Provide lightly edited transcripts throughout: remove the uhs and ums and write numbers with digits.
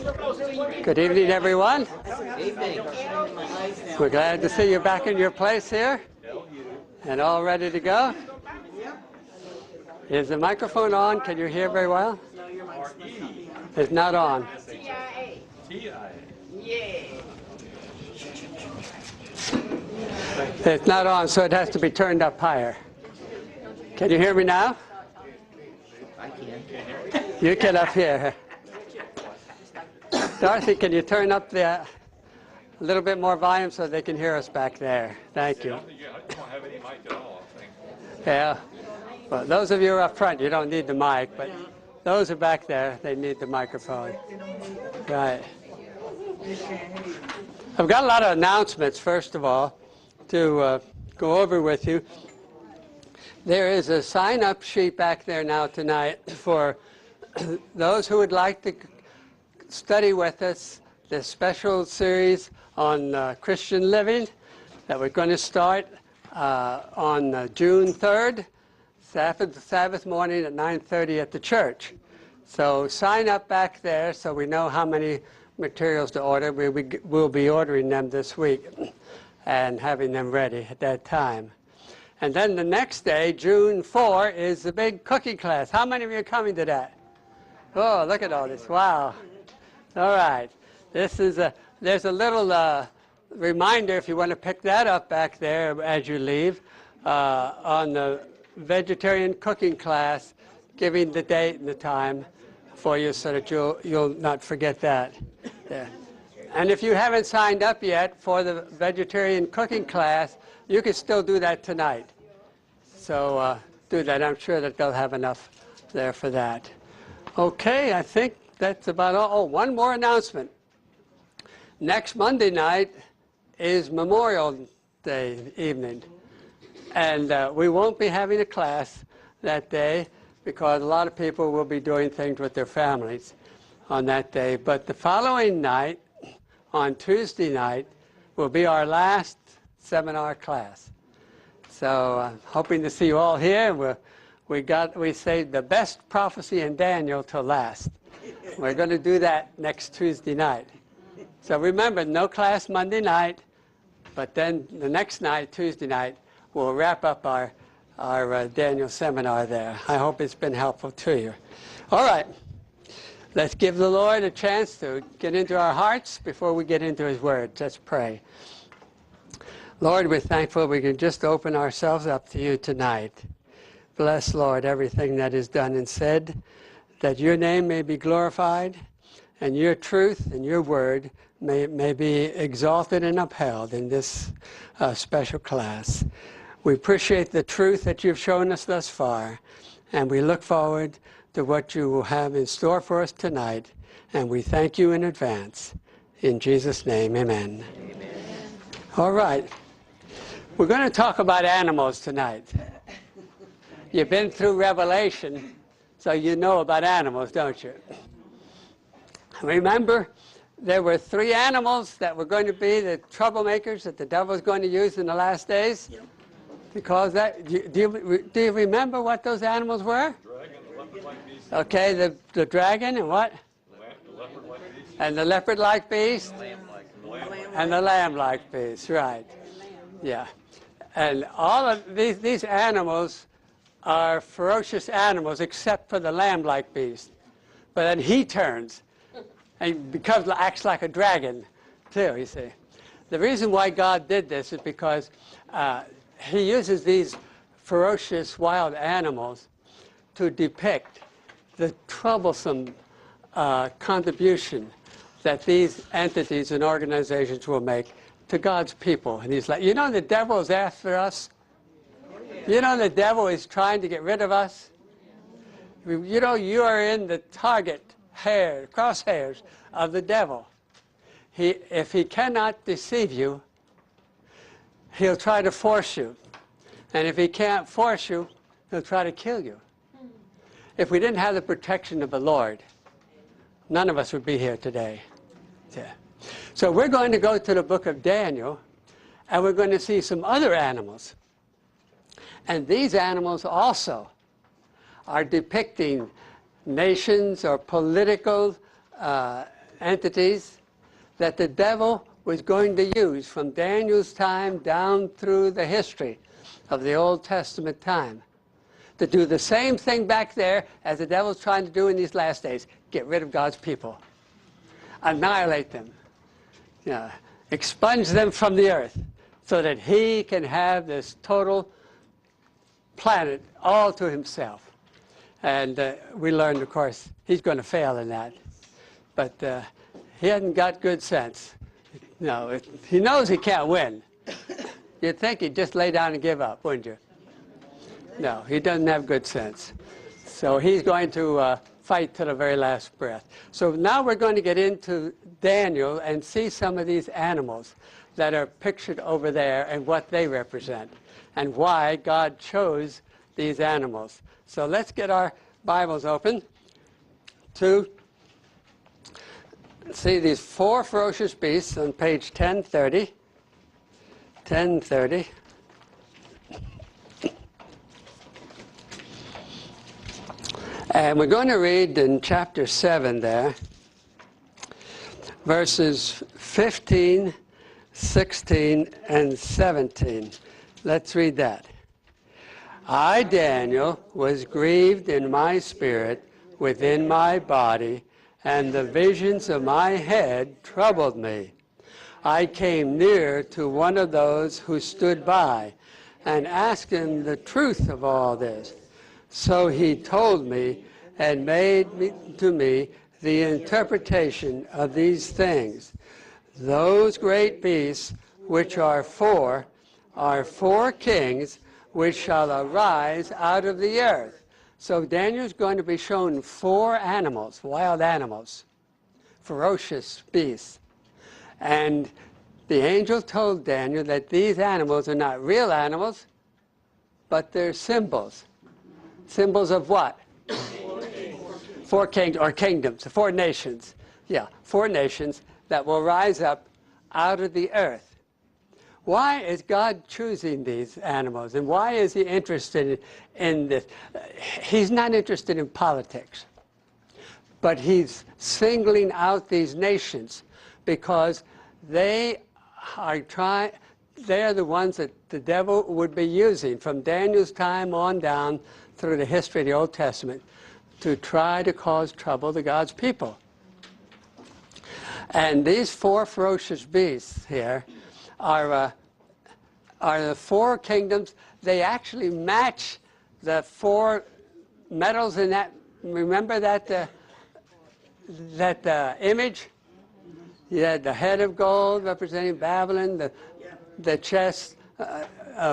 Good evening, everyone. We're glad to see you back in your place here and all ready to go. Is the microphone on? Can you hear very well? It's not on. It's not on, so it has to be turned up higher. Can you hear me now? I can. You get up here. Dorothy, can you turn up a little bit more volume so they can hear us back there? Thank you. You don't have any mic at all, I think. Yeah. Well, those of you up front, you don't need the mic, but those are back there, they need the microphone. Right. I've got a lot of announcements, first of all, to go over with you. There is a sign-up sheet back there now tonight for those who would like to study with us this special series on Christian living that we're going to start on June 3rd, Sabbath morning at 9:30 at the church. So sign up back there so we know how many materials to order. We'll be ordering them this week and having them ready at that time. And then the next day, June 4, is the big cooking class. How many of you are coming to that? Oh, look at all this. Wow. All right. There's a little reminder, if you want to pick that up back there as you leave, on the vegetarian cooking class, giving the date and the time for you so that you'll not forget that. Yeah. And if you haven't signed up yet for the vegetarian cooking class, you can still do that tonight. So do that. I'm sure that they'll have enough there for that. Okay, I think that's about all. Oh, one more announcement. Next Monday night is Memorial Day evening. And we won't be having a class that day because a lot of people will be doing things with their families on that day. But the following night, on Tuesday night, will be our last seminar class. So hoping to see you all here. We saved the best prophecy in Daniel till last. We're going to do that next Tuesday night. So remember, no class Monday night, but then the next night, Tuesday night, we'll wrap up our Daniel seminar there. I hope it's been helpful to you. All right. Let's give the Lord a chance to get into our hearts before we get into His Word. Let's pray. Lord, we're thankful we can just open ourselves up to you tonight. Bless, Lord, everything that is done and said, that your name may be glorified, and your truth and your word may be exalted and upheld in this special class. We appreciate the truth that you've shown us thus far, and we look forward to what you will have in store for us tonight, and we thank you in advance. In Jesus' name, amen. Amen. All right. We're going to talk about animals tonight. You've been through Revelation, so you know about animals, don't you? Remember, there were 3 animals that were going to be the troublemakers that the devil was going to use in the last days? Yep. Because that, do you remember what those animals were? Dragon, the leopard-like beast. Okay, the dragon and what? The leopard-like beast. And the leopard-like beast? And the lamb-like beast, right. Yeah. And all of these animals are ferocious animals except for the lamb-like beast. But then he turns and acts like a dragon too, you see. The reason why God did this is because he uses these ferocious wild animals to depict the troublesome contribution that these entities and organizations will make to God's people. And he's like, you know the devil is after us? You know the devil is trying to get rid of us? You know you are in the crosshairs of the devil. If he cannot deceive you, he'll try to force you. And if he can't force you, he'll try to kill you. If we didn't have the protection of the Lord, none of us would be here today. Yeah. So we're going to go to the book of Daniel, and we're going to see some other animals. And these animals also are depicting nations or political entities that the devil was going to use from Daniel's time down through the history of the Old Testament time to do the same thing back there as the devil's trying to do in these last days. Get rid of God's people. Annihilate them. Expunge them from the earth so that he can have this total planet all to himself. And we learned, of course, he's going to fail in that. But he hasn't got good sense. No, he knows he can't win. You'd think he'd just lay down and give up, wouldn't you? No, he doesn't have good sense. So he's going to fight to the very last breath. So now we're going to get into Daniel and see some of these animals that are pictured over there and what they represent and why God chose these animals. So let's get our Bibles open to see these 4 ferocious beasts on page 1030. 1030. And we're going to read in chapter 7 there, verses 15, 16, and 17. Let's read that. I, Daniel, was grieved in my spirit within my body, and the visions of my head troubled me. I came near to one of those who stood by and asked him the truth of all this. So he told me and made to me the interpretation of these things. Those great beasts, which are 4 kings, which shall arise out of the earth. So Daniel's going to be shown 4 animals, wild animals, ferocious beasts. And the angel told Daniel that these animals are not real animals, but they're symbols. Symbols of what? 4 kings, or kingdoms, 4 nations. Yeah, 4 nations that will rise up out of the earth. Why is God choosing these animals, and why is he interested in this? He's not interested in politics, but he's singling out these nations because they're the ones that the devil would be using from Daniel's time on down through the history of the Old Testament to try to cause trouble to God's people. And these 4 ferocious beasts here are the 4 kingdoms. They actually match the 4 metals in that. Remember that image? You had the head of gold representing Babylon, the chest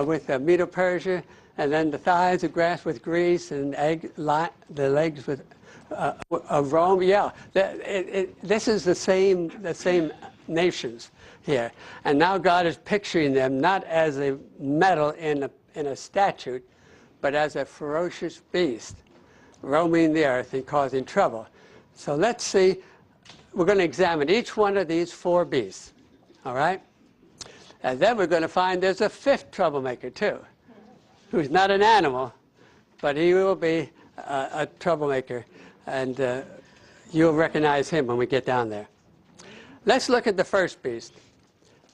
with the Medo-Persia, and then the thighs of grass with Greece, and the legs with of Rome. Yeah, this is the same nations here, and now God is picturing them not as a metal in a statue, but as a ferocious beast roaming the earth and causing trouble. So let's see. We're going to examine each one of these 4 beasts. All right, and then we're going to find there's a 5th troublemaker too, who's not an animal, but he will be a troublemaker, and you'll recognize him when we get down there. Let's look at the first beast.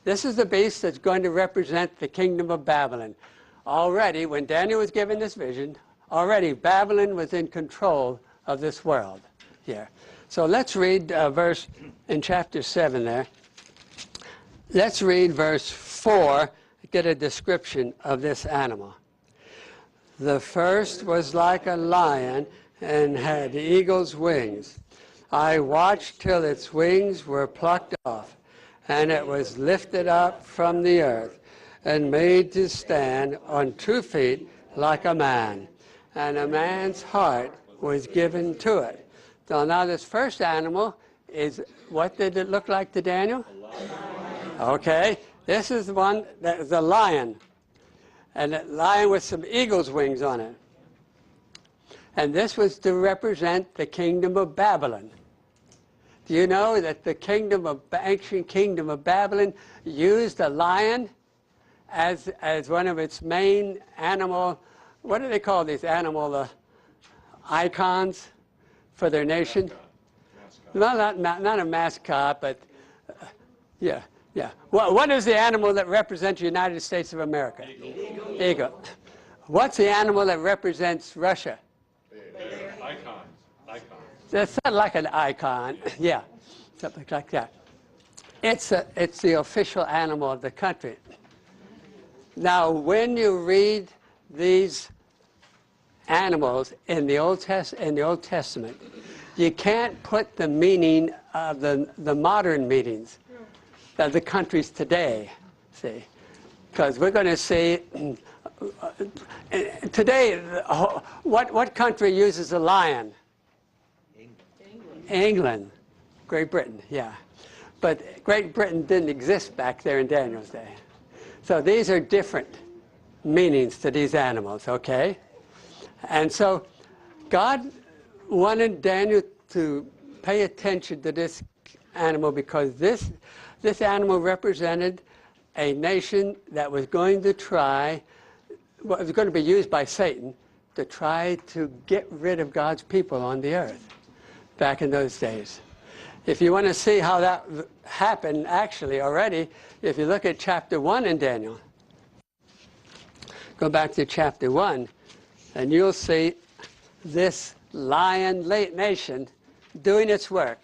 This is the beast that's going to represent the kingdom of Babylon. Already, when Daniel was given this vision, already Babylon was in control of this world here. So let's read verse in chapter 7 there. Let's read verse 4, get a description of this animal. The first was like a lion and had eagle's wings. I watched till its wings were plucked off, and it was lifted up from the earth and made to stand on 2 feet like a man, and a man's heart was given to it. So now this first animal is, what did it look like to Daniel? Okay, this is the one that is a lion, and a lion with some eagle's wings on it. And this was to represent the kingdom of Babylon. Do you know that the ancient kingdom of Babylon used a lion as one of its main animal, what do they call these animal icons for their nation? well, not a mascot, but yeah, yeah. What is the animal that represents the United States of America? Eagle. What's the animal that represents Russia? Icons. Icons. That's sort of like an icon. Yeah, something like that. It's the official animal of the country. Now, when you read these animals in the Old Testament, you can't put the meaning of the modern meanings of the countries today. See, because we're going to see today what country uses a lion? England. Great Britain. Yeah, but Great Britain didn't exist back there in Daniel's day. So these are different meanings to these animals, okay? And so God wanted Daniel to pay attention to this animal because this animal represented a nation that was going to try, well, it was going to be used by Satan to try to get rid of God's people on the earth back in those days. If you want to see how that happened actually already, if you look at chapter 1 in Daniel, go back to chapter 1, and you'll see this lion nation doing its work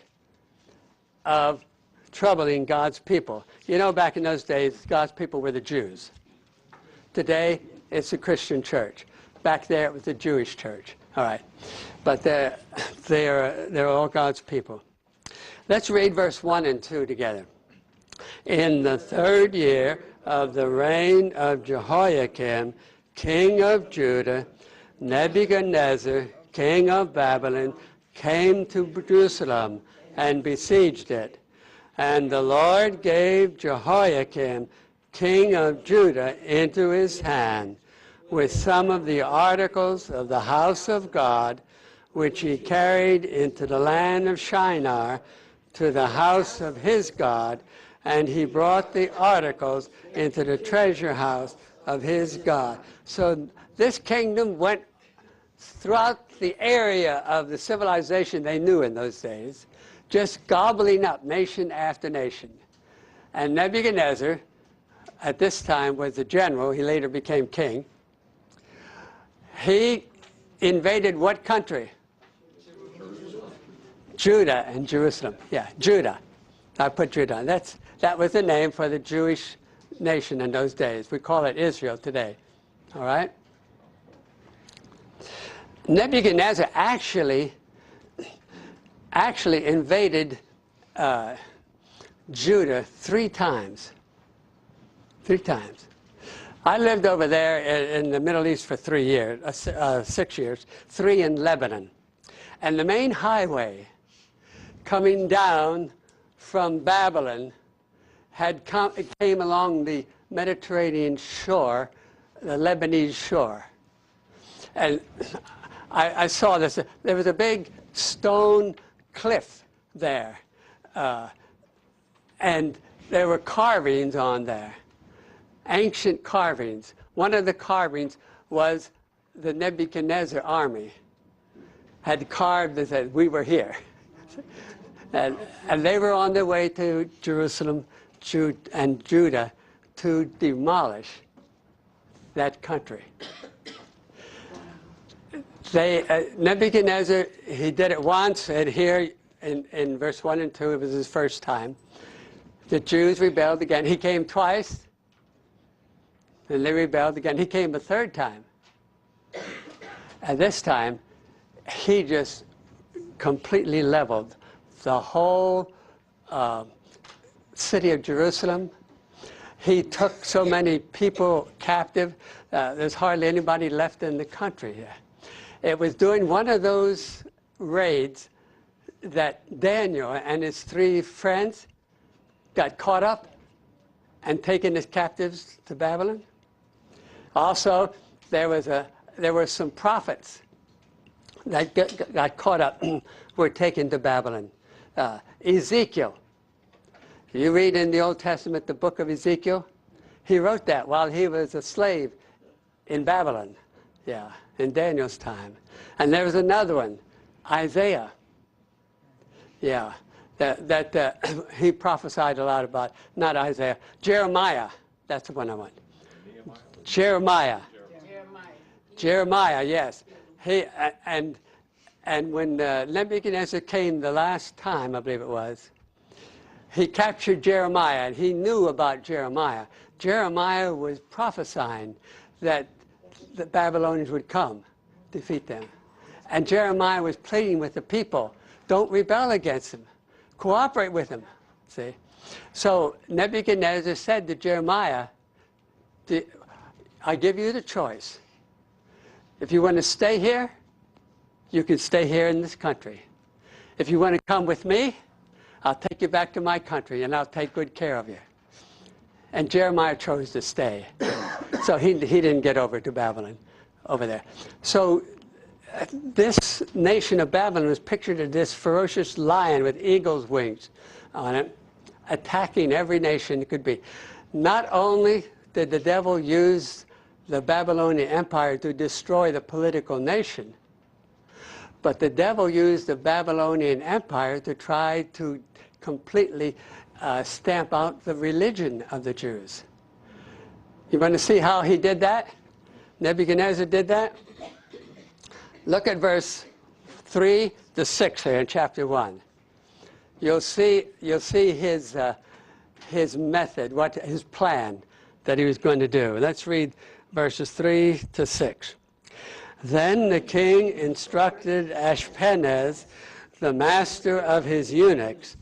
of troubling God's people. You know, back in those days, God's people were the Jews. Today, it's the Christian church. Back there, it was the Jewish church. All right. But they're all God's people. Let's read verse 1 and 2 together. In the 3rd year of the reign of Jehoiakim, king of Judah, Nebuchadnezzar, king of Babylon, came to Jerusalem and besieged it. And the Lord gave Jehoiakim, king of Judah, into his hand, with some of the articles of the house of God, which he carried into the land of Shinar, to the house of his God, and he brought the articles into the treasure house of his God. So this kingdom went throughout the area of the civilization they knew in those days, just gobbling up nation after nation. And Nebuchadnezzar, at this time, was the general. He later became king. He invaded what country? Judah and Jerusalem. Yeah, Judah. I put Judah on. That was the name for the Jewish nation in those days. We call it Israel today. All right? Nebuchadnezzar actually invaded Judah 3 times. 3 times. I lived over there in the Middle East for 3 years, 6 years, 3 in Lebanon. And the main highway coming down from Babylon came along the Mediterranean shore, the Lebanese shore. And I saw this. There was a big stone cliff there. And there were carvings on there, ancient carvings. One of the carvings was the Nebuchadnezzar army had carved and said, "We were here." And they were on their way to Jerusalem and Judah to demolish that country. Nebuchadnezzar, he did it once, and here in verse 1 and 2, it was his first time. The Jews rebelled again. He came twice, and they rebelled again. He came a 3rd time. And this time, he just completely leveled the whole city of Jerusalem. He took so many people captive, there's hardly anybody left in the country here. It was during one of those raids that Daniel and his 3 friends got caught up and taken as captives to Babylon. Also, there were some prophets that got caught up, were taken to Babylon. Ezekiel. You read in the Old Testament the book of Ezekiel. He wrote that while he was a slave in Babylon. Yeah, in Daniel's time. And there was another one, Isaiah. Yeah, that he prophesied a lot about. Not Isaiah, Jeremiah. That's the one I want. Jeremiah. Jeremiah, yes. And when Nebuchadnezzar came the last time, I believe it was, he captured Jeremiah, and he knew about Jeremiah. Jeremiah was prophesying that the Babylonians would come, defeat them. And Jeremiah was pleading with the people, don't rebel against them. Cooperate with them, see? So Nebuchadnezzar said to Jeremiah, I give you the choice. If you want to stay here, you can stay here in this country. If you want to come with me, I'll take you back to my country, and I'll take good care of you. And Jeremiah chose to stay. So he didn't get over to Babylon over there. So this nation of Babylon is pictured as this ferocious lion with eagle's wings on it, attacking every nation it could be. Not only did the devil use the Babylonian Empire to destroy the political nation, but the devil used the Babylonian Empire to try to completely stamp out the religion of the Jews. You want to see how he did that? Nebuchadnezzar did that? Look at verse 3 to 6 here in chapter 1. You'll see his method, his plan that he was going to do. Let's read verses 3 to 6. Then the king instructed Ashpenaz, the master of his eunuchs,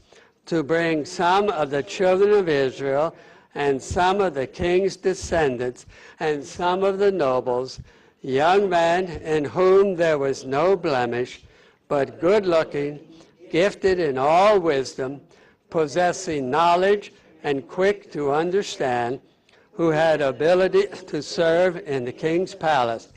to bring some of the children of Israel and some of the king's descendants and some of the nobles, young men in whom there was no blemish, but good-looking, gifted in all wisdom, possessing knowledge and quick to understand, who had ability to serve in the king's palace,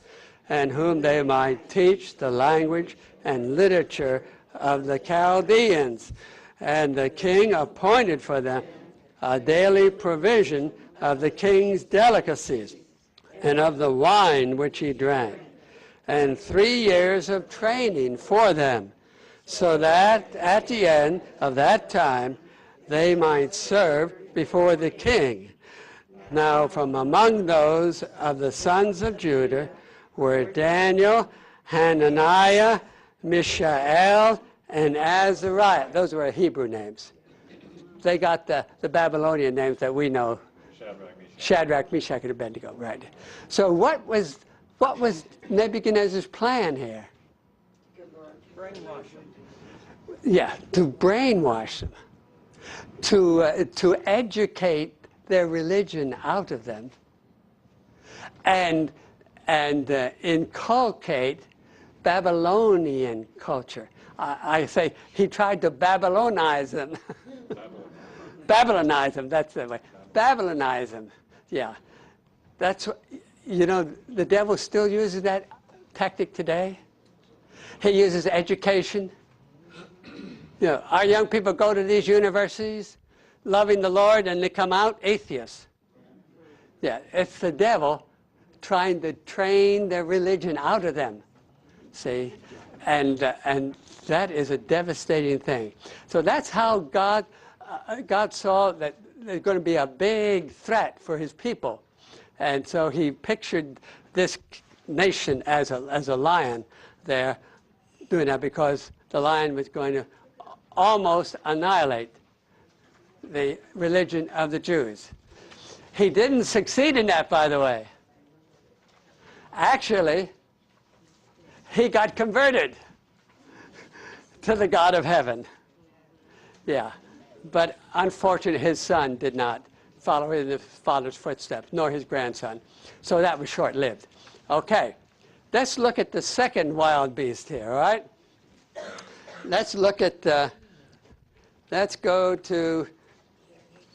and whom they might teach the language and literature of the Chaldeans. And the king appointed for them a daily provision of the king's delicacies and of the wine which he drank, and 3 years of training for them, so that at the end of that time they might serve before the king. Now from among those of the sons of Judah were Daniel, Hananiah, Mishael, and Azariah. Those were Hebrew names. They got the Babylonian names that we know. Shadrach, Meshach, and Abednego, right. So what was Nebuchadnezzar's plan here? Brainwash them. Yeah, to brainwash them, to educate their religion out of them, and inculcate Babylonian culture. I say he tried to Babylonize them. Babylonize them, that's the way. Babylonize them, yeah. That's, you know, the devil still uses that tactic today. He uses education. You know, our young people go to these universities loving the Lord and they come out atheists. Yeah, it's the devil trying to train their religion out of them, see? And that is a devastating thing. So that's how God saw that there's going to be a big threat for his people. And so he pictured this nation as a lion there doing that, because the lion was going to almost annihilate the religion of the Jews. He didn't succeed in that, by the way. Actually, he got converted to the God of heaven. Yeah. But unfortunately, his son did not follow in his father's footsteps, nor his grandson. So that was short-lived. Okay. Let's look at the second wild beast here, all right? Let's look at, let's go to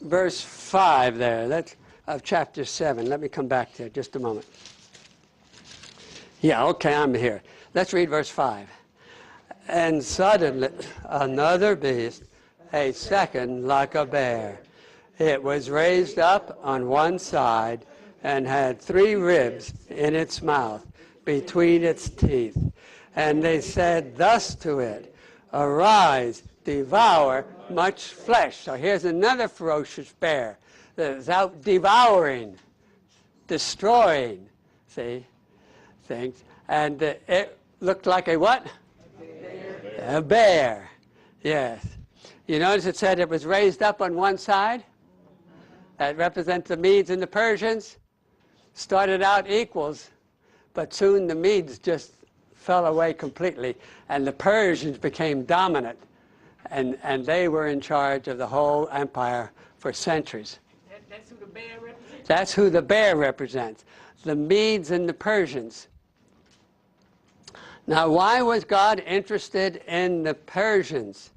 verse 5 there, of chapter 7. Let me come back to it just a moment. Yeah, okay, I'm here. Let's read verse 5. And suddenly another beast, a second like a bear. It was raised up on one side and had 3 ribs in its mouth between its teeth. And they said thus to it, Arise, devour much flesh. So here's another ferocious bear that is out devouring, destroying, see, things. And it looked like a what? A bear. Yes. You notice it said it was raised up on one side. That represents the Medes and the Persians. Started out equals, but soon the Medes just fell away completely, and the Persians became dominant, and they were in charge of the whole empire for centuries. That's who the bear represents? That's who the bear represents, the Medes and the Persians. Now, why was God interested in the Persians?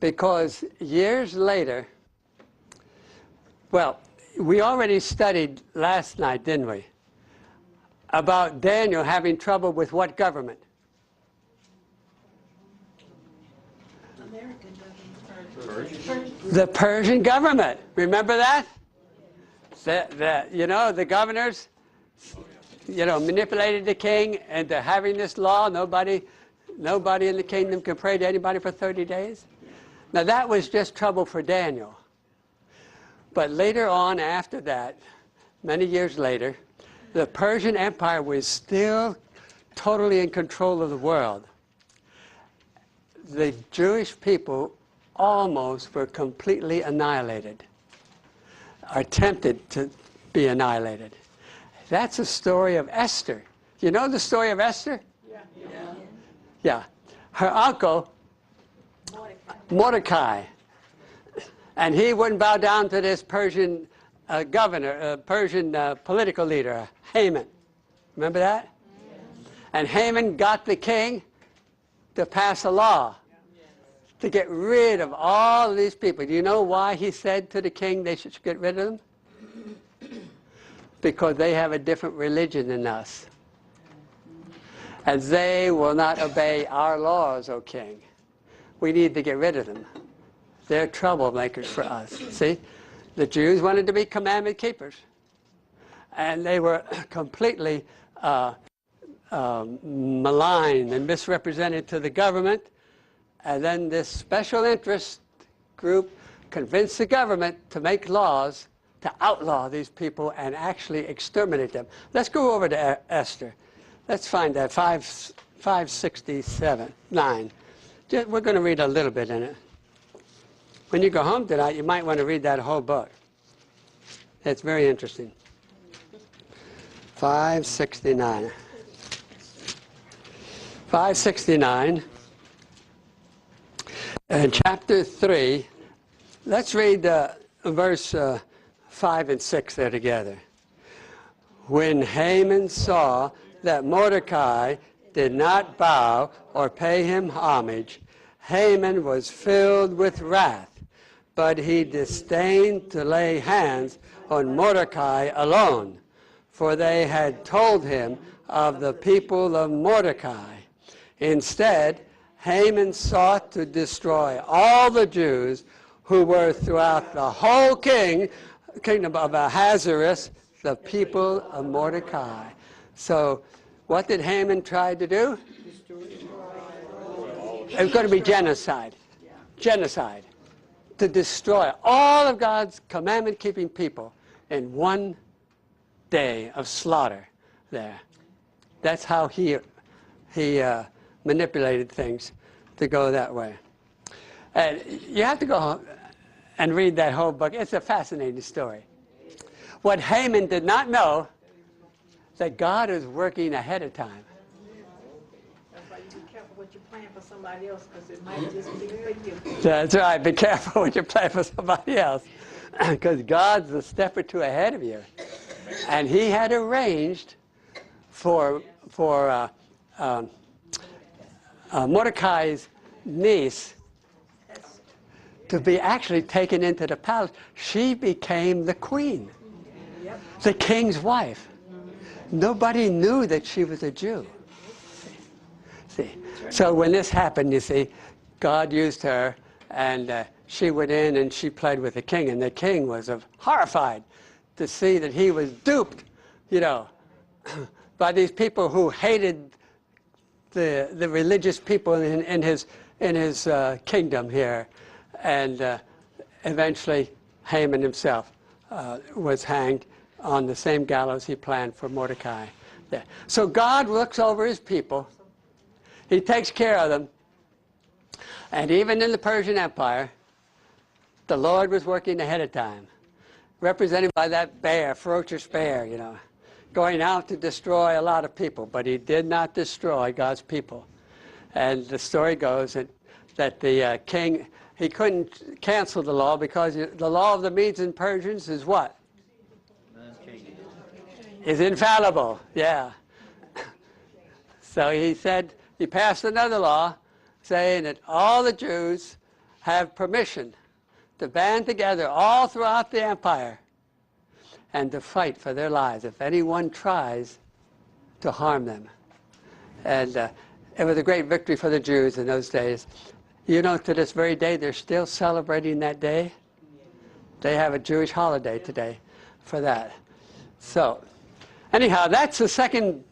Because years later, well, we already studied last night, didn't we, about Daniel having trouble with what government? American government. The Persian government. Remember that? The governors, manipulated the king into having this law. Nobody in the kingdom can pray to anybody for 30 days. Now, that was just trouble for Daniel. But later on, after that, many years later, the Persian Empire was still totally in control of the world. The Jewish people almost were completely annihilated, or attempted to be annihilated. That's the story of Esther. You know the story of Esther? Yeah. Her uncle, Mordecai, and he wouldn't bow down to this Persian Persian political leader, Haman. Remember that? And Haman got the king to pass a law to get rid of all of these people. Do you know why he said to the king they should get rid of them? Because they have a different religion than us. And they will not obey our laws, O king. We need to get rid of them. They're troublemakers for us. See? The Jews wanted to be commandment keepers. And they were completely maligned and misrepresented to the government. And then this special interest group convinced the government to make laws to outlaw these people and actually exterminate them. Let's go over to Esther. Let's find that, 567:9. We're going to read a little bit in it. When you go home tonight, you might want to read that whole book. It's very interesting. 569. 569. And chapter 3, let's read verse 5 and 6 there together. When Haman saw that Mordecai did not bow or pay him homage, Haman was filled with wrath, but he disdained to lay hands on Mordecai alone, for they had told him of the people of Mordecai. Instead, Haman sought to destroy all the Jews who were throughout the whole kingdom of Ahasuerus, the people of Mordecai. So, what did Haman try to do? It was going to be genocide. Genocide. To destroy all of God's commandment-keeping people in one day of slaughter there. That's how he manipulated things to go that way. And you have to go home and read that whole book. It's a fascinating story. What Haman did not know, that God is working ahead of time. That's why you be careful what you plan for somebody else, because it might just be for you. That's right. Be careful what you plan for somebody else, because God's a step or two ahead of you. And he had arranged for Mordecai's niece to be actually taken into the palace. She became the queen, the king's wife. Nobody knew that she was a Jew. See? So when this happened, you see, God used her, and she went in and she played with the king, and the king was horrified to see that he was duped, by these people who hated the religious people in in his kingdom here. And eventually Haman himself was hanged on the same gallows he planned for Mordecai. There. So God looks over his people. He takes care of them. And even in the Persian Empire, the Lord was working ahead of time, represented by that bear, ferocious bear, you know, going out to destroy a lot of people. But he did not destroy God's people. And the story goes that the king, he couldn't cancel the law because the law of the Medes and Persians is what? Is infallible, yeah. So he said, he passed another law saying that all the Jews have permission to band together all throughout the empire and to fight for their lives if anyone tries to harm them. And it was a great victory for the Jews in those days. You know, to this very day, they're still celebrating that day. They have a Jewish holiday today for that. So, anyhow, that's the second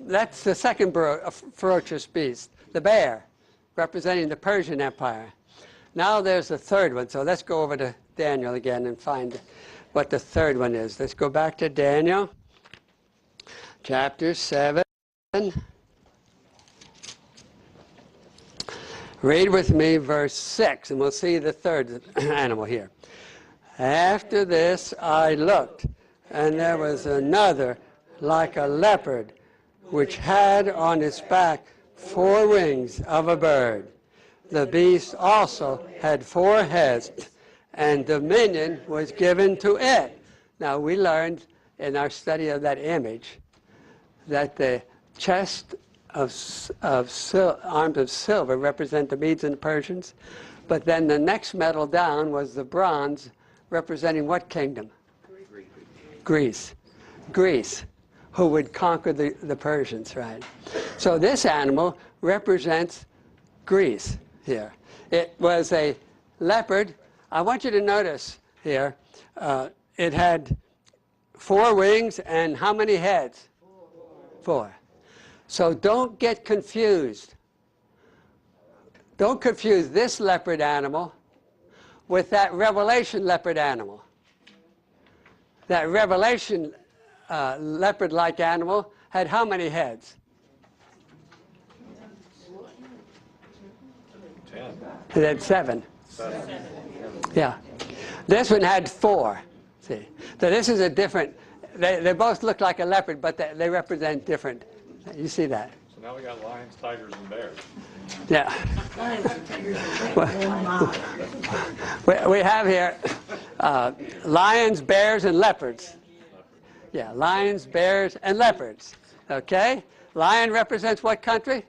ferocious beast, the bear, representing the Persian Empire. Now there's the third one. So let's go over to Daniel again and find what the third one is. Let's go back to Daniel, chapter 7. Read with me verse 6, and we'll see the third animal here. After this I looked, and there was another like a leopard, which had on its back 4 wings of a bird. The beast also had 4 heads, and dominion was given to it. Now, we learned in our study of that image that the chest arms of silver represent the Medes and the Persians, but then the next metal down was the bronze, representing what kingdom? Greece. Greece, who would conquer the Persians, right? So this animal represents Greece here. It was a leopard. I want you to notice here, it had 4 wings and how many heads? 4. So don't get confused. Don't confuse this leopard animal with that Revelation leopard animal. That Revelation leopard-like animal had how many heads? 10. It had 7. 7. Yeah. This one had 4. See. So this is a different, they both look like a leopard, but they represent different. You see that? So now we got lions, tigers, and bears. Yeah. We have here lions, bears, and leopards. Yeah, lions, bears, and leopards. Okay? Lion represents what country?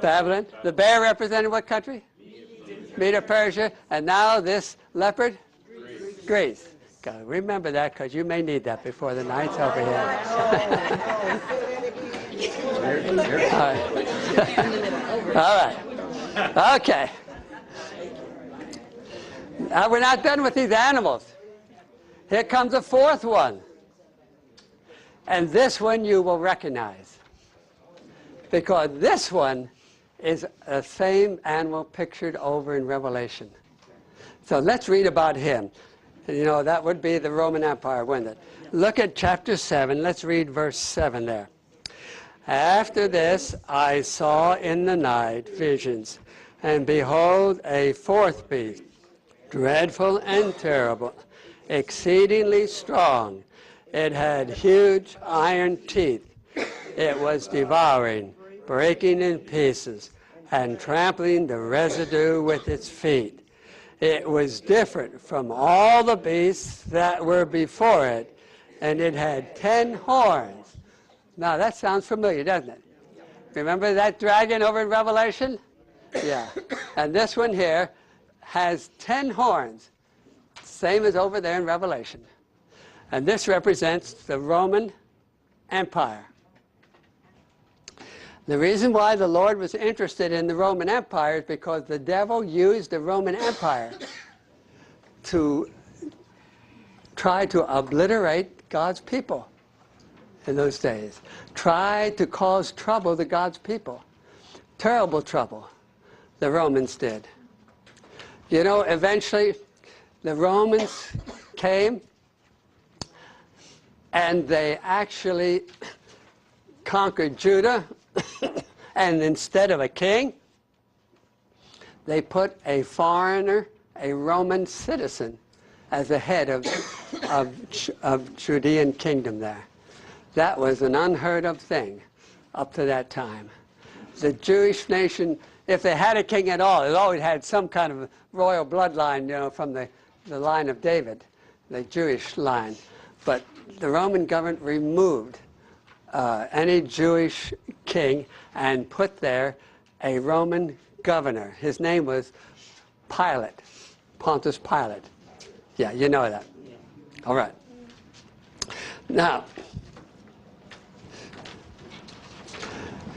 Babylon. The bear represented what country? Medo Persia. And now this leopard? Greece. Gotta remember that, because you may need that before the night's over here. All right. Okay. Now we're not done with these animals. Here comes a 4th one. And this one you will recognize, because this one is the same animal pictured over in Revelation. So let's read about him. You know, that would be the Roman Empire, wouldn't it? Look at chapter 7. Let's read verse 7 there. After this I saw in the night visions, and behold, a 4th beast, dreadful and terrible, exceedingly strong. It had huge iron teeth. It was devouring, breaking in pieces, and trampling the residue with its feet. It was different from all the beasts that were before it, and it had 10 horns. Now that sounds familiar, doesn't it? Remember that dragon over in Revelation? Yeah. And this one here has 10 horns, same as over there in Revelation. And this represents the Roman Empire. The reason why the Lord was interested in the Roman Empire is because the devil used the Roman Empire to try to obliterate God's people in those days. Try to cause trouble to God's people. Terrible trouble. The Romans did. You know, eventually the Romans came and they actually conquered Judah, and instead of a king, they put a foreigner, a Roman citizen, as the head of Judean kingdom there. That was an unheard of thing up to that time. The Jewish nation, if they had a king at all, it always had some kind of royal bloodline, you know, from the line of David, the Jewish line. But the Roman government removed any Jewish king and put there a Roman governor. His name was Pilate, Pontius Pilate. Yeah, you know that. All right. Now,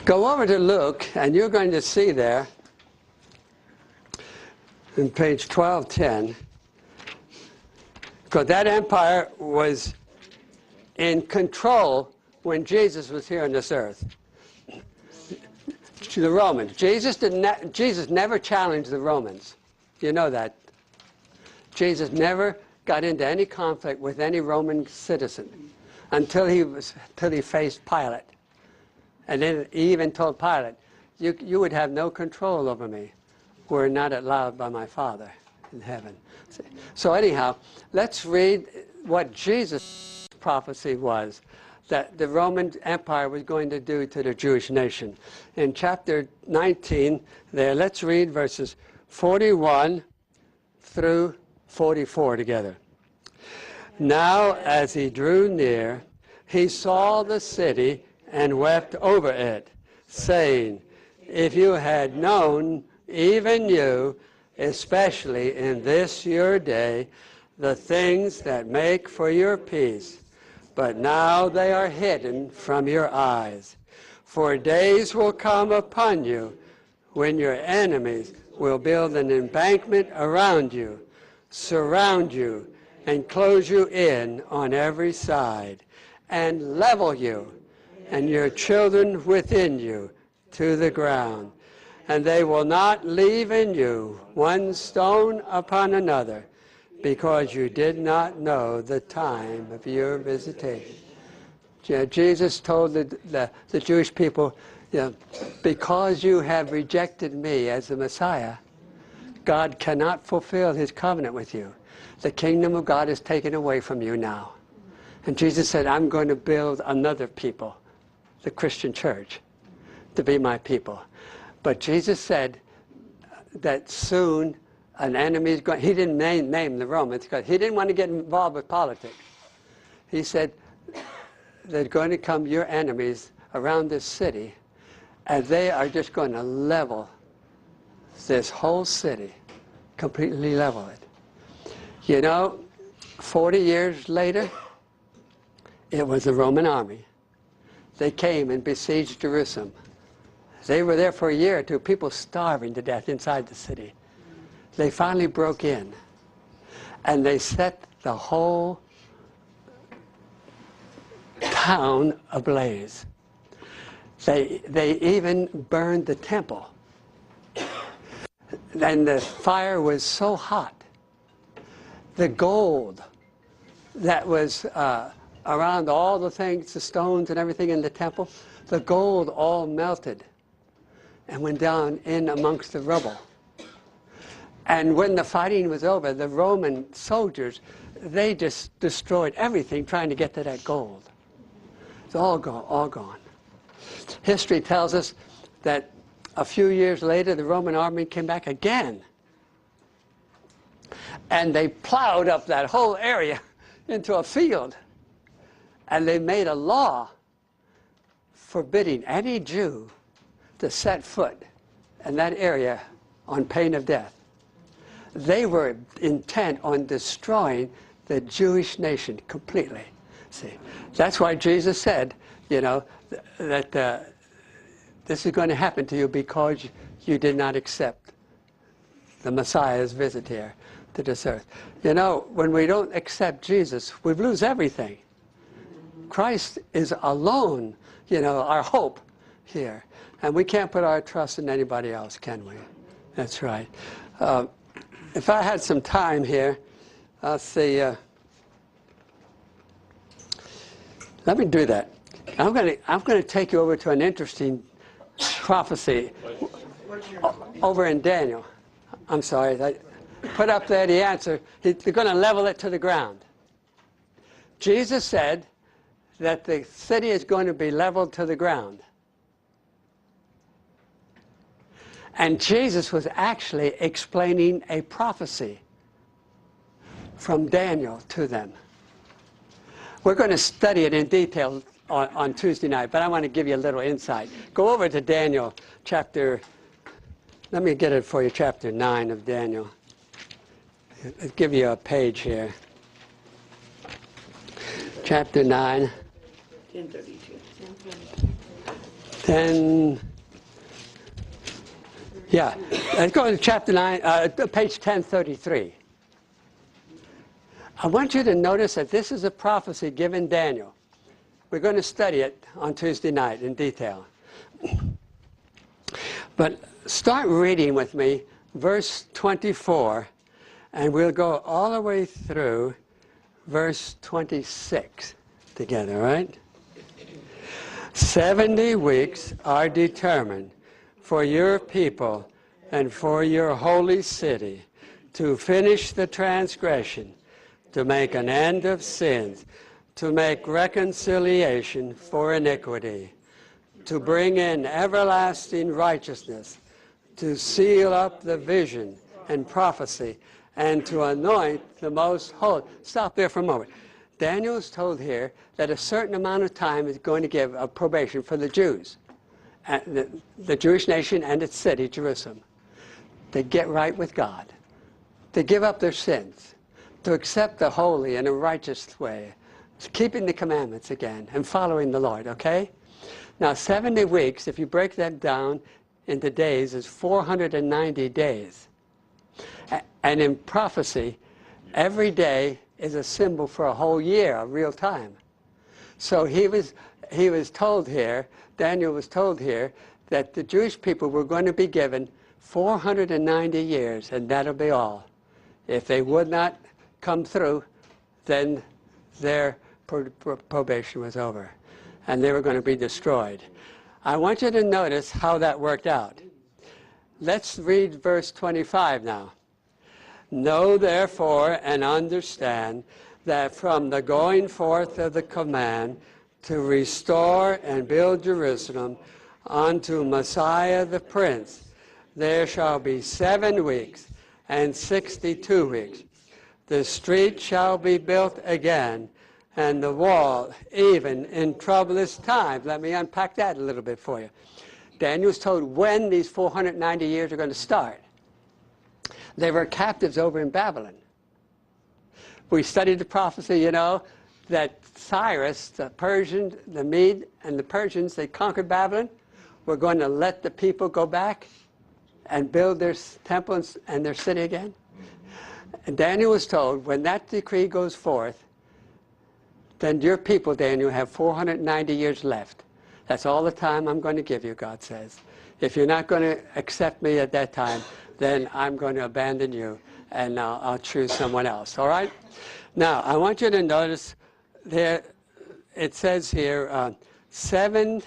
go over to Luke, and you're going to see there, in page 1210, because that empire was in control when Jesus was here on this earth. To the Romans. Jesus never challenged the Romans. You know that. Jesus never got into any conflict with any Roman citizen until he faced Pilate. And then he even told Pilate, you would have no control over me were it not allowed by my Father in heaven. So anyhow, let's read what Jesus' prophecy was that the Roman Empire was going to do to the Jewish nation. In chapter 19 there, let's read verses 41 through 44 together. Now as he drew near, he saw the city and wept over it, saying, if you had known, even you, especially in this your day, the things that make for your peace, but now they are hidden from your eyes. For days will come upon you when your enemies will build an embankment around you, surround you, and close you in on every side, and level you and your children within you to the ground. And they will not leave in you one stone upon another, because you did not know the time of your visitation. Jesus told the Jewish people, you know, because you have rejected me as the Messiah, God cannot fulfill his covenant with you. The kingdom of God is taken away from you now. And Jesus said, I'm going to build another people, the Christian church, to be my people. But Jesus said that soon an enemy is going. He didn't name the Romans because he didn't want to get involved with politics. He said, there's going to come your enemies around this city, and they are just going to level this whole city, completely level it. You know, 40 years later, it was the Roman army. They came and besieged Jerusalem. They were there for a year or two, people starving to death inside the city. They finally broke in, and they set the whole town ablaze. They even burned the temple. And the fire was so hot. The gold that was around all the things, the stones and everything in the temple, the gold all melted and went down in amongst the rubble. And when the fighting was over, the Roman soldiers, they just destroyed everything trying to get to that gold. It's all gone, all gone. History tells us that a few years later, the Roman army came back again. And they plowed up that whole area into a field. And they made a law forbidding any Jew to set foot in that area on pain of death. They were intent on destroying the Jewish nation completely. See, that's why Jesus said, you know, that this is going to happen to you because you did not accept the Messiah's visit here to this earth. You know, when we don't accept Jesus, we lose everything. Christ is alone, you know, our hope here. And we can't put our trust in anybody else, can we? That's right. If I had some time here, I'll see. Let me do that. I'm going to take you over to an interesting prophecy over in Daniel. I'm sorry. I put up there the answer. They're going to level it to the ground. Jesus said that the city is going to be leveled to the ground. And Jesus was actually explaining a prophecy from Daniel to them. We're going to study it in detail on Tuesday night, but I want to give you a little insight. Go over to Daniel chapter, let me get it for you, chapter 9 of Daniel. I'll give you a page here. Chapter 9. 1032. 10. Yeah, let's go to chapter 9, page 1033. I want you to notice that this is a prophecy given Daniel. We're going to study it on Tuesday night in detail. But start reading with me verse 24, and we'll go all the way through verse 26 together, right? 70 weeks are determined for your people and for your holy city to finish the transgression, to make an end of sins, to make reconciliation for iniquity, to bring in everlasting righteousness, to seal up the vision and prophecy, and to anoint the most holy. Stop there for a moment. Daniel is told here that a certain amount of time is going to give a probation for the Jews, the Jewish nation and its city, Jerusalem, to get right with God, to give up their sins, to accept the holy and a righteous way, keeping the commandments again, and following the Lord, okay? Now, 70 weeks, if you break that down into days, is 490 days. And in prophecy, every day is a symbol for a whole year, a real time. So he was told here, Daniel was told here, that the Jewish people were going to be given 490 years, and that'll be all. If they would not come through, then their probation was over, and they were going to be destroyed. I want you to notice how that worked out. Let's read verse 25 now. Know therefore and understand that from the going forth of the command to restore and build Jerusalem unto Messiah the Prince, there shall be 7 weeks and 62 weeks. The street shall be built again, and the wall even in troublous times. Let me unpack that a little bit for you. Daniel was told when these 490 years are going to start. They were captives over in Babylon. We studied the prophecy, you know, that Cyrus, the Persian, the Mede, and the Persians, they conquered Babylon, were going to let the people go back and build their temple and their city again. And Daniel was told, when that decree goes forth, then your people, Daniel, have 490 years left. That's all the time I'm going to give you, God says. If you're not going to accept me at that time, then I'm going to abandon you, and I'll choose someone else, all right? Now, I want you to notice there, it says here, 7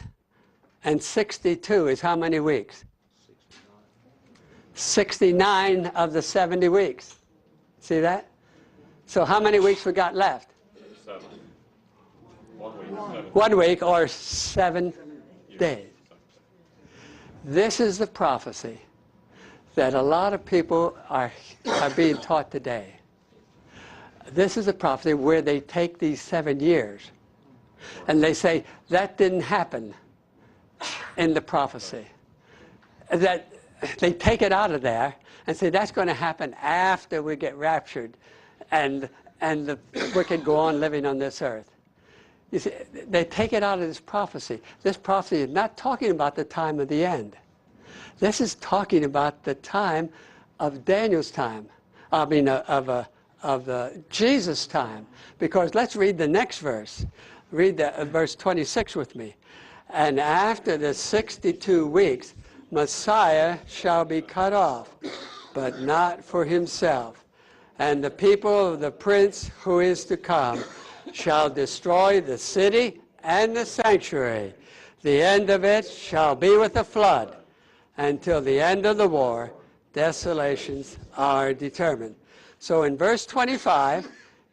and 62 is how many weeks? 69 of the 70 weeks. See that? So how many weeks we got left? 7. 1 week. 7. 1 week or 7 days. This is the prophecy that a lot of people are being taught today. This is a prophecy where they take these 7 years and they say, that didn't happen in the prophecy. That they take it out of there and say, that's going to happen after we get raptured and the wicked go on living on this earth. You see, they take it out of this prophecy. This prophecy is not talking about the time of the end. This is talking about the time of Daniel's time. I mean, of Jesus' time. Because let's read the next verse. Read verse 26 with me. And after the 62 weeks, Messiah shall be cut off, but not for himself. And the people of the prince who is to come shall destroy the city and the sanctuary. The end of it shall be with a flood. Until the end of the war, desolations are determined. So in verse 25,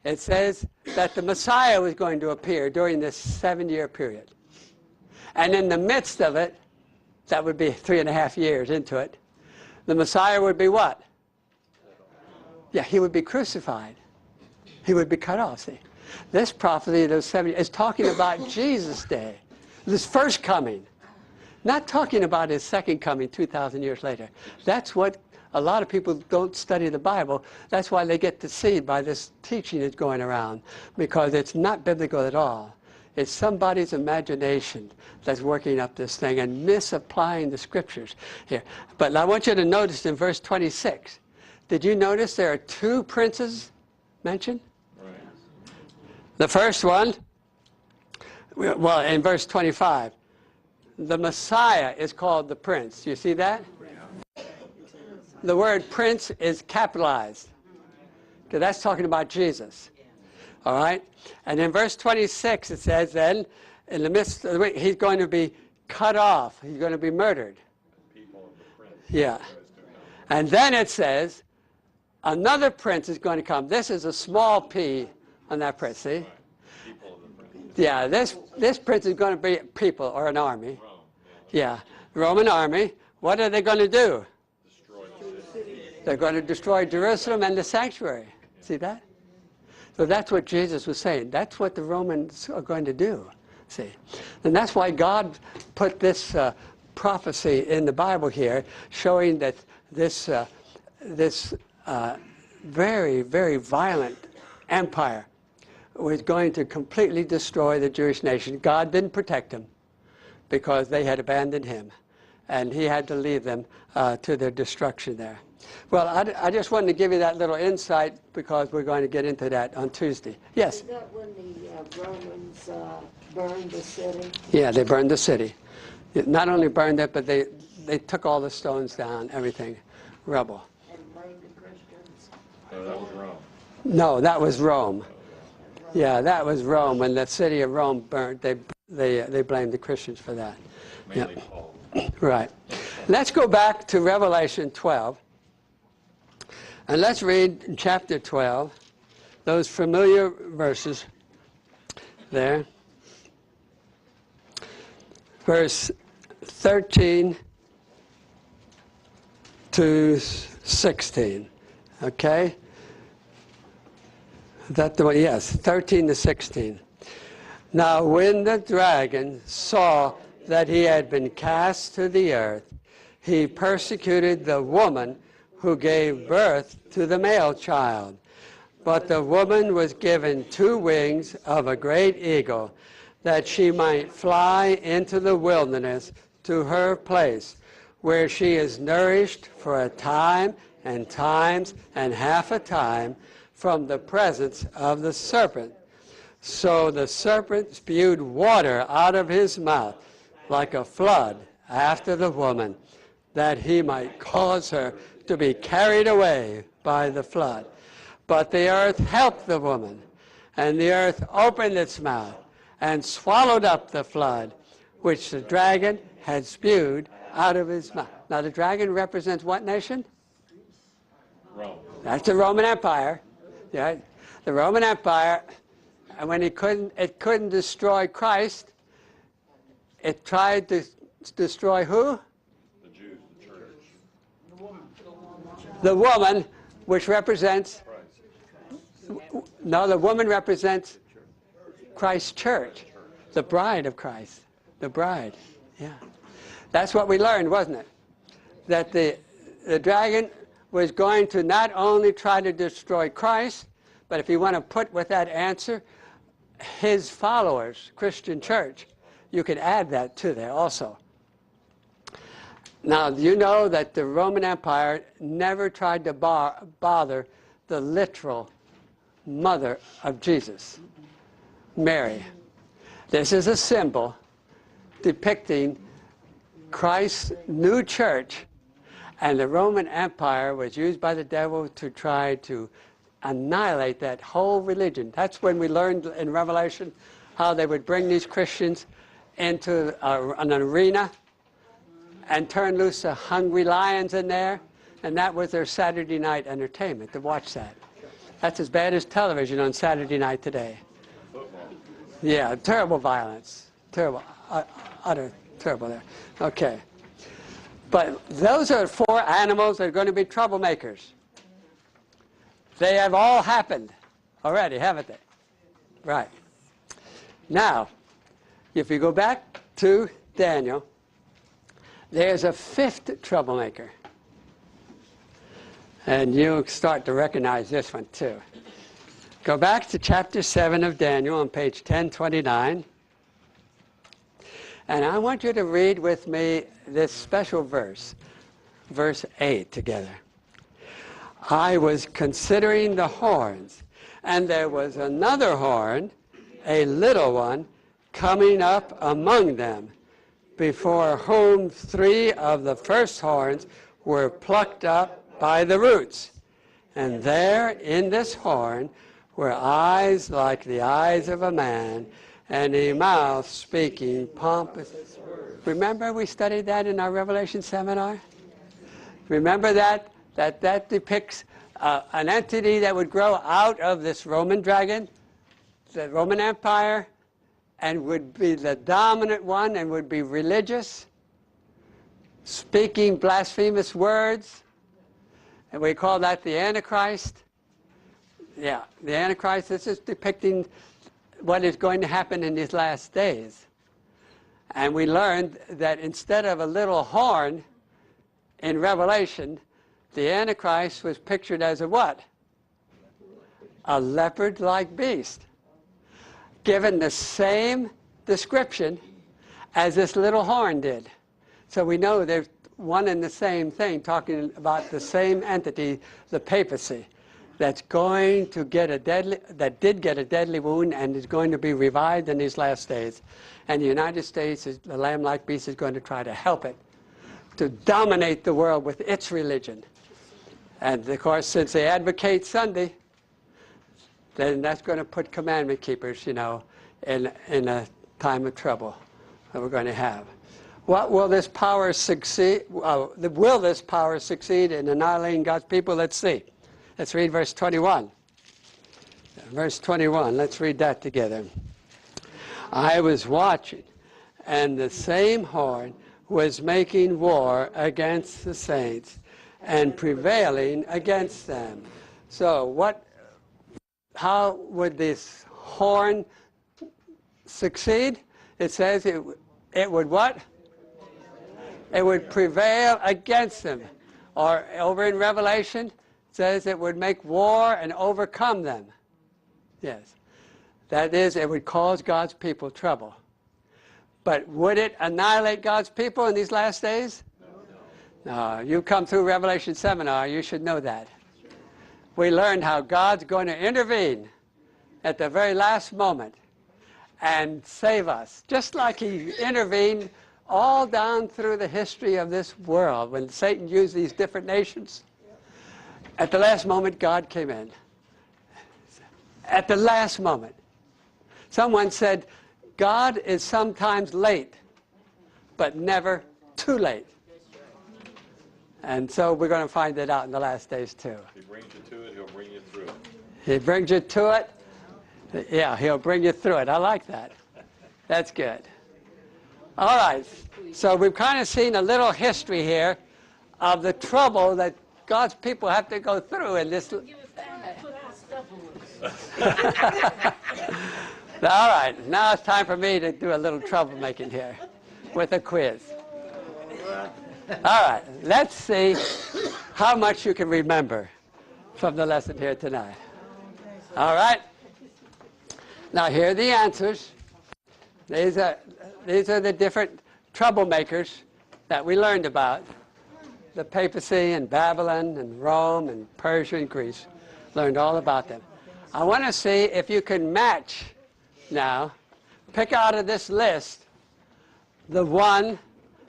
it says that the Messiah was going to appear during this 7-year period. And in the midst of it, that would be 3.5 years into it, the Messiah would be what? Yeah, he would be crucified. He would be cut off, see. This prophecy of those 70 is talking about Jesus' day, this first coming. Not talking about his second coming 2,000 years later. That's what a lot of people don't study the Bible. That's why they get deceived by this teaching that's going around, because it's not biblical at all. It's somebody's imagination that's working up this thing and misapplying the scriptures here. But I want you to notice in verse 26, did you notice there are 2 princes mentioned? Right. The first one, well, in verse 25, the Messiah is called the prince. You see that? The word prince is capitalized, because that's talking about Jesus. All right? And in verse 26 it says then, in the midst of the week, he's going to be cut off. He's going to be murdered. People of the prince. Yeah. And then it says, another prince is going to come. This is a small p on that prince, see? People of the prince. Yeah, this prince is going to be people or an army. Rome. Yeah, Roman army. What are they going to do? Destroy the city. They're going to destroy Jerusalem and the sanctuary. See that? So that's what Jesus was saying. That's what the Romans are going to do. See? And that's why God put this prophecy in the Bible here, showing that this very, very violent empire was going to completely destroy the Jewish nation. God didn't protect them because they had abandoned him, and he had to leave them to their destruction there. Well, I just wanted to give you that little insight because we're going to get into that on Tuesday. Yes? Is that when the Romans burned the city? Yeah, they burned the city. Not only burned it, but they took all the stones down, everything, rubble. And blamed the Christians? No, that was Rome. No, that was Rome. Yeah, that was Rome. When the city of Rome burned, they blamed the Christians for that. Mainly Paul. Right. Let's go back to Revelation 12. And let's read chapter 12, those familiar verses there. Verse 13 to 16. Okay? Is that the one? Yes, 13 to 16. Now when the dragon saw that he had been cast to the earth, he persecuted the woman who gave birth to the male child. But the woman was given 2 wings of a great eagle, that she might fly into the wilderness to her place, where she is nourished for a time and times and half a time from the presence of the serpent. So the serpent spewed water out of his mouth like a flood after the woman, that he might cause her to be carried away by the flood. But the earth helped the woman, and the earth opened its mouth and swallowed up the flood, which the dragon had spewed out of his mouth. Now the dragon represents what nation? Rome. That's the Roman Empire. Yeah, the Roman Empire. And when it couldn't destroy Christ, it tried to destroy who? The Jews, the church. The woman, which represents, Christ. no, the woman represents Christ's church, the bride of Christ, the bride. Yeah. That's what we learned, wasn't it? That the dragon was going to not only try to destroy Christ, but if you want to put with that answer, his followers, Christian church, you could add that to there also. Now, you know that the Roman Empire never tried to bother the literal mother of Jesus, Mary. This is a symbol depicting Christ's new church, and the Roman Empire was used by the devil to try to annihilate that whole religion. That's when we learned in Revelation how they would bring these Christians into an arena and turn loose the hungry lions in there, and that was their Saturday night entertainment, to watch that. That's as bad as television on Saturday night today. Yeah, terrible violence. Terrible, utter terrible there. Okay. But those are 4 animals that are going to be troublemakers. They have all happened already, haven't they? Right. Now, if you go back to Daniel, there's a 5th troublemaker. And you start to recognize this one too. Go back to chapter 7 of Daniel on page 1029. And I want you to read with me this special verse, verse 8 together. I was considering the horns, and there was another horn, a little one, coming up among them, before whom 3 of the first horns were plucked up by the roots. And there in this horn were eyes like the eyes of a man, and a mouth speaking pompous words. Remember we studied that in our Revelation seminar? Remember that depicts an entity that would grow out of this Roman dragon, the Roman Empire, and would be the dominant one and would be religious, speaking blasphemous words. And we call that the Antichrist. Yeah, the Antichrist. This is depicting what is going to happen in these last days. And we learned that instead of a little horn in Revelation, the Antichrist was pictured as a what? A leopard-like beast, given the same description as this little horn did. So we know there's one and the same thing, talking about the same entity, the papacy, that's going to get that did get a deadly wound and is going to be revived in these last days. And the United States, the lamb-like beast, is going to try to help it to dominate the world with its religion. And of course, since they advocate Sunday, then that's going to put commandment keepers, in a time of trouble that we're going to have. What will this power succeed? Will this power succeed in annihilating God's people? Let's see. Let's read verse 21. Verse 21, let's read that together. I was watching, and the same horn was making war against the saints and prevailing against them. So how would this horn succeed? It says it would what? It would prevail against them. Or over in Revelation, it says it would make war and overcome them. Yes. That is, it would cause God's people trouble. But would it annihilate God's people in these last days? No. You come through Revelation seminar, you should know that. We learned how God's going to intervene at the very last moment and save us. Just like he intervened all down through the history of this world when Satan used these different nations. At the last moment, God came in. At the last moment. Someone said, God is sometimes late, but never too late. And so we're going to find that out in the last days too. If he brings you to it, he'll bring you through it. He brings you to it. Yeah, he'll bring you through it. I like that. That's good. All right. So we've kind of seen a little history here of the trouble that God's people have to go through in this. All right. Now it's time for me to do a little troublemaking here with a quiz. All right. Let's see how much you can remember from the lesson here tonight. All right. Now here are the answers. These are the different troublemakers that we learned about. The papacy and Babylon and Rome and Persia and Greece. Learned all about them. I want to see if you can match now, pick out of this list the one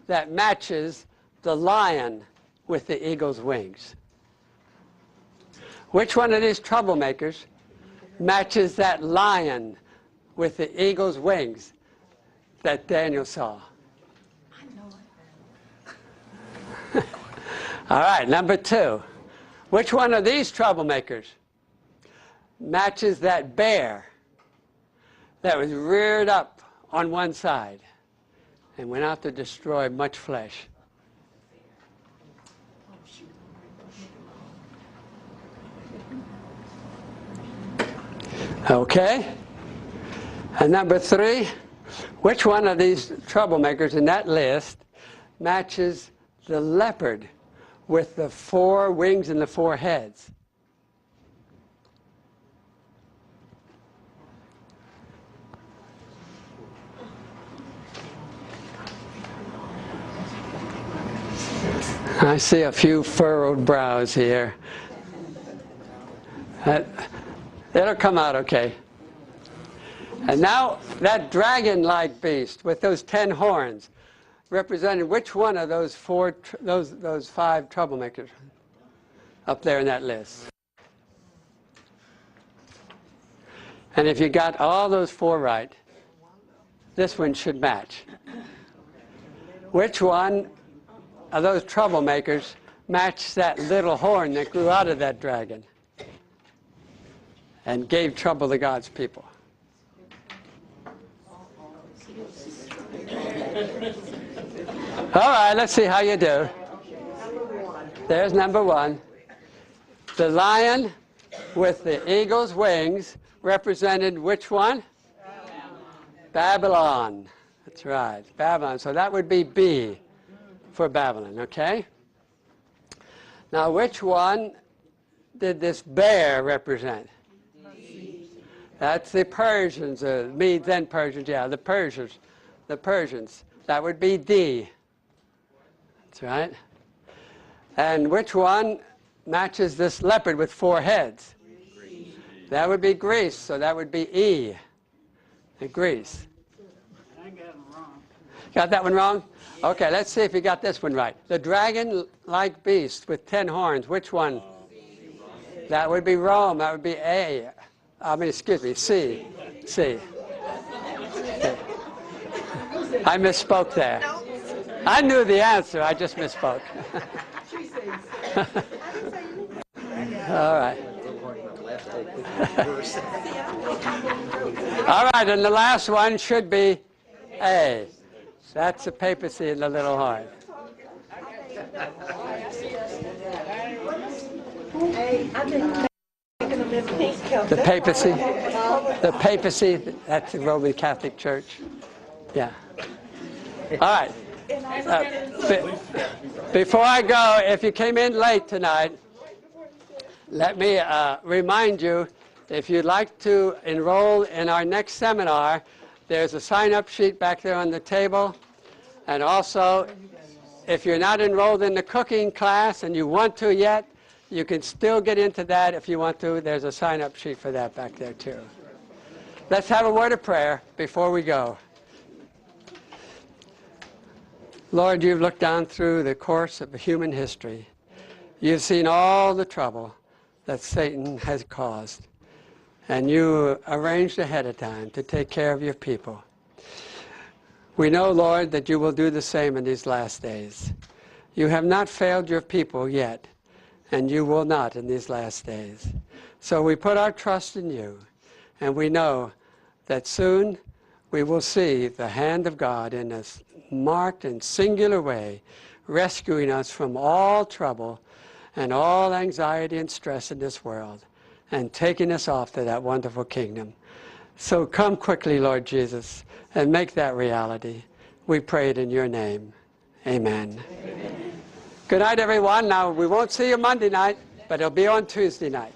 that matches the lion with the eagle's wings? Which one of these troublemakers matches that lion with the eagle's wings that Daniel saw? All right, number 2. Which one of these troublemakers matches that bear that was reared up on one side and went out to destroy much flesh? Okay. And number 3, which one of these troublemakers in that list matches the leopard with the 4 wings and the 4 heads? I see a few furrowed brows here. It'll come out okay. And now that dragon-like beast with those 10 horns represented which one of those 5 troublemakers up there in that list? And if you got all those 4 right, this one should match. Which one of those troublemakers matched that little horn that grew out of that dragon and gave trouble to God's people? All right, let's see how you do. There's number 1. The lion with the eagle's wings represented which one? Babylon. That's right, Babylon. So that would be B for Babylon, okay? Now, which one did this bear represent? That's the Persians, Medes and Persians, yeah, the Persians. That would be D. That's right. And which one matches this leopard with 4 heads? Greece. That would be Greece, so that would be E. Greece. I got them wrong. Got that one wrong? Okay, let's see if you got this one right. The dragon-like beast with 10 horns, which one? That would be Rome. That would be A. Excuse me, C. C. I misspoke there. I knew the answer, I just misspoke. All right. All right, and the last one should be A. That's the papacy in the little horn. The papacy, that's the Roman Catholic Church. Yeah. All right. Before I go, if you came in late tonight, let me remind you, if you'd like to enroll in our next seminar, there's a sign-up sheet back there on the table. And also, if you're not enrolled in the cooking class and you want to yet, you can still get into that if you want to. There's a sign-up sheet for that back there, too. Let's have a word of prayer before we go. Lord, you've looked down through the course of human history. You've seen all the trouble that Satan has caused. And you arranged ahead of time to take care of your people. We know, Lord, that you will do the same in these last days. You have not failed your people yet, and you will not in these last days. So we put our trust in you, and we know that soon we will see the hand of God in a marked and singular way, rescuing us from all trouble and all anxiety and stress in this world, and taking us off to that wonderful kingdom. So come quickly, Lord Jesus, and make that reality. We pray it in your name. Amen. Amen. Good night, everyone. Now, we won't see you Monday night, but it'll be on Tuesday night.